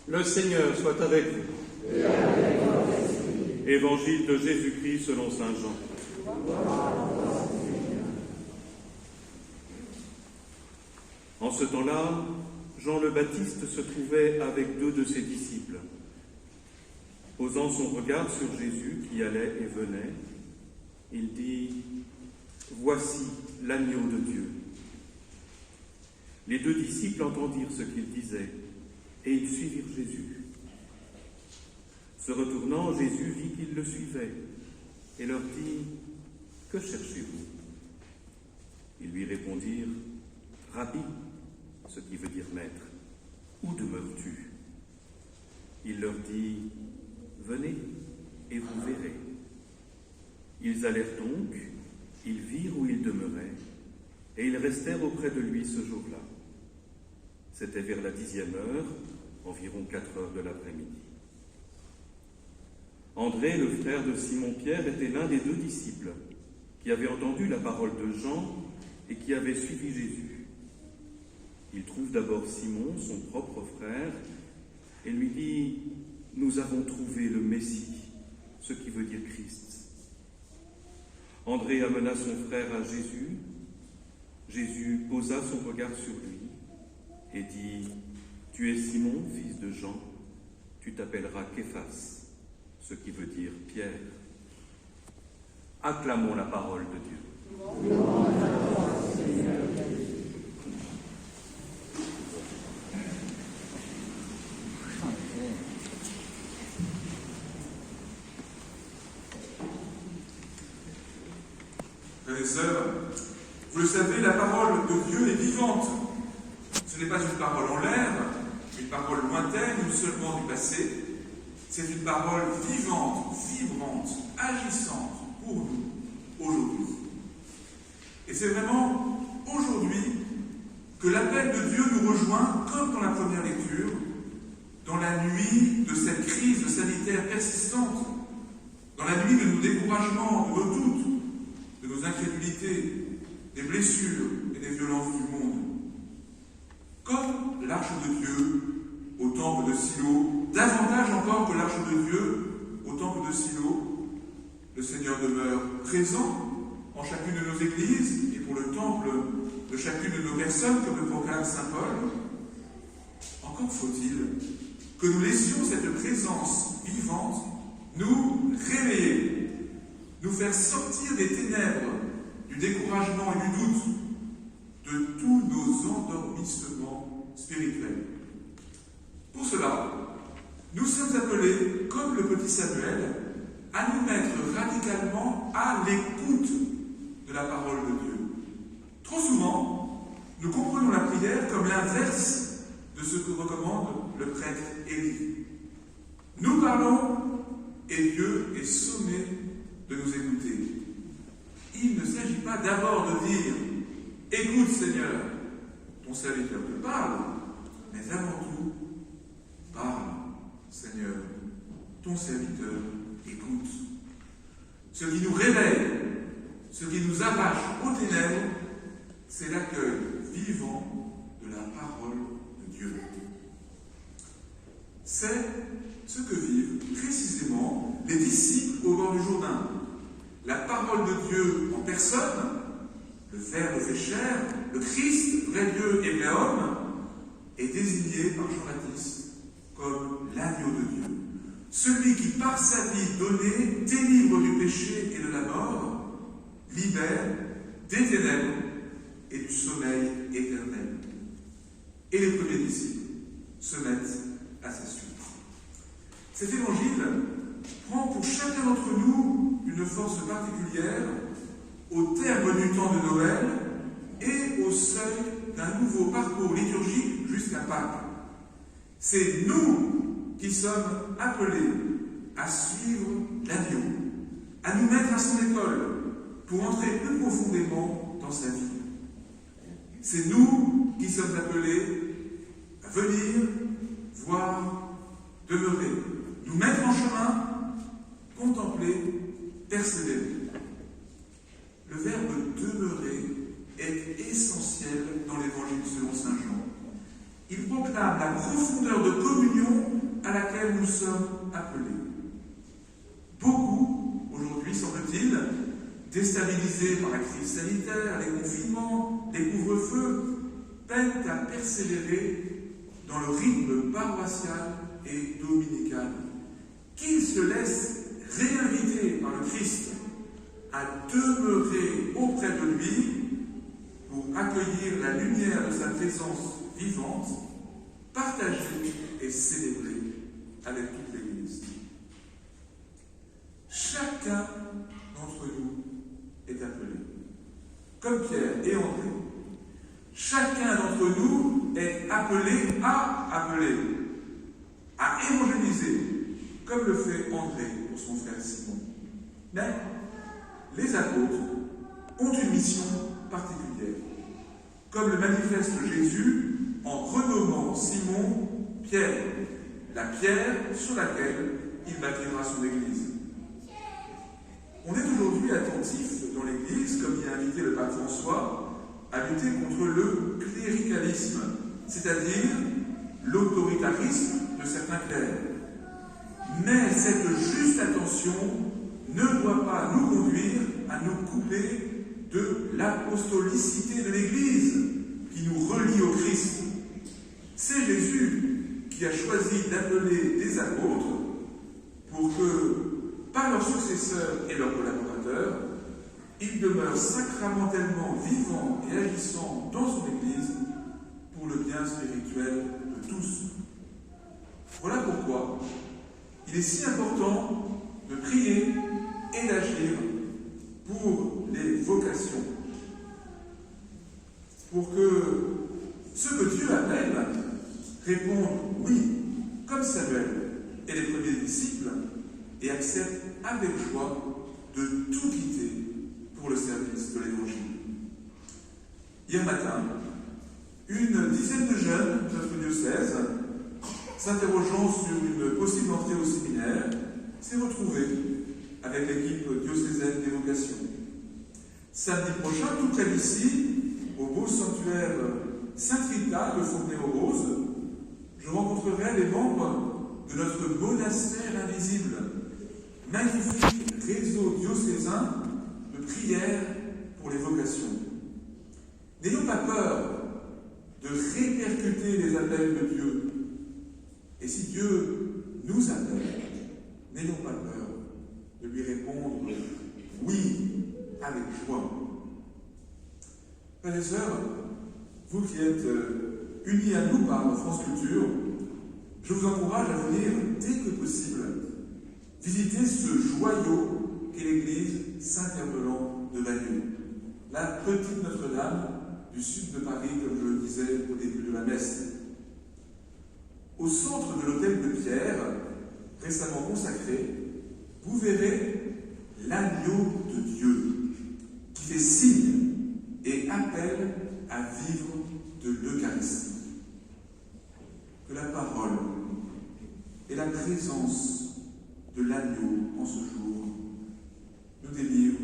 Le Seigneur soit avec vous. Et avec votre esprit. Évangile de Jésus-Christ selon saint Jean. En ce temps-là, Jean le Baptiste se trouvait avec 2 de ses disciples. Posant son regard sur Jésus qui allait et venait, il dit « Voici l'agneau de Dieu ». Les 2 disciples entendirent ce qu'il disait, et ils suivirent Jésus. Se retournant, Jésus vit qu'ils le suivaient, et leur dit « Que cherchez-vous » Ils lui répondirent « Rabbi », ce qui veut dire maître, où demeures-tu ? Il leur dit « Venez, et vous verrez ». Ils allèrent donc, ils virent où il demeurait, et ils restèrent auprès de lui ce jour-là. C'était vers la 10e heure, environ 4 heures de l'après-midi. André, le frère de Simon-Pierre, était l'un des 2 disciples qui avaient entendu la parole de Jean et qui avaient suivi Jésus. Il trouve d'abord Simon, son propre frère, et lui dit « Nous avons trouvé le Messie », ce qui veut dire Christ. André amena son frère à Jésus. Jésus posa son regard sur lui et dit « Tu es Simon, fils de Jean, tu t'appelleras Képhas », ce qui veut dire Pierre. Acclamons la parole de Dieu. Frères et sœurs, vous le savez, la parole de Dieu est vivante. Ce n'est pas une parole en l'air, une parole lointaine ou seulement du passé. C'est une parole vivante, vibrante, agissante pour nous, aujourd'hui. Et c'est vraiment aujourd'hui que l'appel de Dieu nous rejoint, comme dans la première lecture, dans la nuit de cette crise sanitaire persistante, dans la nuit de nos découragements, de nos doutes, de nos incrédulités, des blessures et des violences du monde. Comme l'arche de Dieu au temple de Silo, davantage encore que l'arche de Dieu au temple de Silo, le Seigneur demeure présent en chacune de nos églises et pour le temple de chacune de nos personnes, comme le proclame saint Paul. Encore faut-il que nous laissions cette présence vivante nous réveiller, nous faire sortir des ténèbres, du découragement et du doute, de tous nos endormissements spirituels. Pour cela, nous sommes appelés, comme le petit Samuel, à nous mettre radicalement à l'écoute de la parole de Dieu. Trop souvent, nous comprenons la prière comme l'inverse de ce que recommande le prêtre Élie. Nous parlons et Dieu est sommé de nous écouter. Il ne s'agit pas d'abord de dire « Écoute Seigneur, ton serviteur te parle », mais avant tout « Parle Seigneur, ton serviteur écoute ». Ce qui nous réveille, ce qui nous arrache aux ténèbres, c'est l'accueil vivant de la parole de Dieu. C'est ce que vivent précisément les disciples au bord du Jourdain. La parole de Dieu en personne, le Verbe fait chair, le Christ, vrai Dieu et vrai homme, est désigné par Jean-Baptiste comme l'agneau de Dieu. Celui qui, par sa vie donnée, délivre du péché et de la mort, libère des ténèbres et du sommeil éternel. Et les premiers disciples se mettent à sa suite. Cet évangile prend pour chacun d'entre nous une force particulière au terme du temps de Noël et au seuil d'un nouveau parcours liturgique jusqu'à Pâques. C'est nous qui sommes appelés à suivre l'agneau, à nous mettre à son école pour entrer plus profondément dans sa vie. C'est nous qui sommes appelés à venir, voir, demeurer, nous mettre en chemin, contempler, persévérer. Le verbe demeurer est essentiel dans l'évangile selon saint Jean. Il proclame la profondeur de communion à laquelle nous sommes appelés. Beaucoup, aujourd'hui, semble-t-il, déstabilisés par la crise sanitaire, les confinements, les couvre-feux, peinent à persévérer dans le rythme paroissial et dominical. Qu'ils se laissent réinviter par le Christ à demeurer auprès de lui pour accueillir la lumière de sa présence vivante, partager et célébrer avec toute l'Église. Chacun d'entre nous est appelé. Comme Pierre et André, chacun d'entre nous est appelé à évangéliser, comme le fait André pour son frère Simon. Mais les apôtres ont une mission particulière, comme le manifeste Jésus en renommant Simon Pierre, la pierre sur laquelle il bâtira son Église. On est aujourd'hui attentif dans l'Église, comme y a invité le pape François, à lutter contre le cléricalisme, c'est-à-dire l'autoritarisme de certains clercs. Mais cette juste attention ne doit pas nous conduire à nous couper de l'apostolicité de l'Église qui nous relie au Christ. C'est Jésus qui a choisi d'appeler des apôtres pour que, par leurs successeurs et leurs collaborateurs, ils demeurent sacramentellement vivants et agissants dans son Église pour le bien spirituel de tous. Voilà pourquoi il est si important de prier et d'agir pour les vocations, pour que ceux que Dieu appelle répondent oui, comme Samuel et les premiers disciples, et acceptent avec joie de tout quitter pour le service de l'Évangile. Hier matin, une dizaine de jeunes de notre diocèse, s'interrogeant sur une possible entrée au séminaire, s'est retrouvée avec l'équipe diocésaine des vocations. Samedi prochain, tout près d'ici, au beau sanctuaire Sainte-Rita de Fontenay-aux-Roses, je rencontrerai les membres de notre monastère invisible, magnifique réseau diocésain de prière pour les vocations. N'ayons pas peur de répercuter les appels de Dieu. Et si Dieu nous appelle, n'ayons pas peur de lui répondre oui avec joie. Frères et sœurs, vous qui êtes unis à nous par France Culture, je vous encourage à venir dès que possible visiter ce joyau qu'est l'église Saint-Herbelin de Bagneux, la petite Notre-Dame du sud de Paris, comme je le disais au début de la messe. Au centre de l'autel de pierre, récemment consacré, vous verrez l'agneau de Dieu, qui fait signe et appelle à vivre de l'Eucharistie. Que la parole et la présence de l'agneau en ce jour nous délivrent